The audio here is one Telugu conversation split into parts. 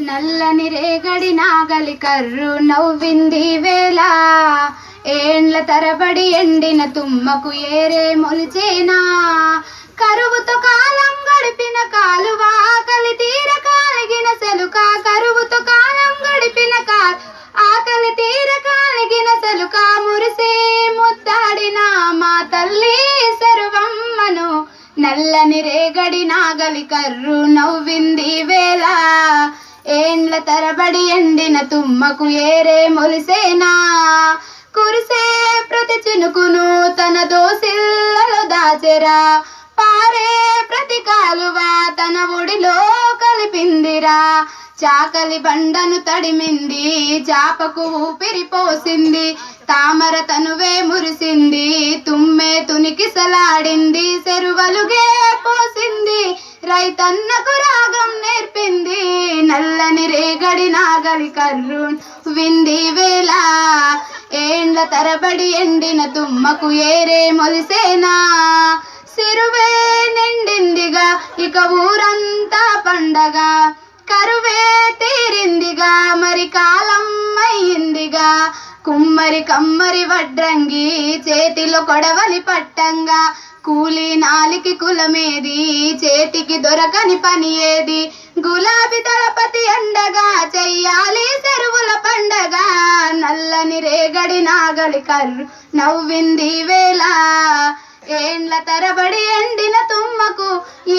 నల్లని రేగడి నాగలి కర్రు నవ్వింది వేళ, ఏండ్ల తరబడి ఎండిన తుమ్మకు ఏరే మొలిచేనా. కరువుతో కాలం గడిపిన కాలువ ఆకలి తీర కాలిగిన సెలుక, కరువుతో కాలం గడిపిన ఆకలి తీర కాలిగిన సెలుక, మురిసే ముద్దాడిన మా తల్లి సర్వమ్మను. నల్లని రేగడి నాగలి కర్రు నవ్వింది వేళ, ఏండ్ల తరబడి ఎండిన తుమ్మకు ఏరే మొలిసేనా. కురిసే ప్రతి చినుకును తన దోసిల్లలో దాచెరా, పారే ప్రతి కాలువ తన ఒడిలో కలిపిందిరా. చాకలి బండను తడిమింది, చాపకు ఊపిరి పోసింది, తామర తనువే మురిసింది, తుమ్మే తునికిసలాడింది, చెరువలుగే పోసింది, రైతన్నకు రాగం నేర్పింది. నల్లని రేగడి నాగలి కర్రు వింది వేళ, ఏండ్ల తరబడి ఎండిన తుమ్మకు ఏరే మొలిసేనా. సిరువే నిండిందిగా ఇక ఊరంతా పండగ, కరువే తీరిందిగా మరి కాలం అయ్యిందిగా. కుమ్మరి కమ్మరి వడ్రంగి చేతిలో కొడవలి పట్టంగా, కూలి నాలికి కులమేది చేతికి దొరకని పని ఏది. గులాబీ దళపతి అండగా చెయ్యాలి చెరువుల పండగ, నల్లని రేగడి నాగలి కర్రు నవ్వింది వేళ, ఏండ్ల తరబడి ఎండిన తుమ్మకు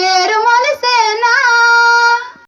ఏరు మొలిసేనా.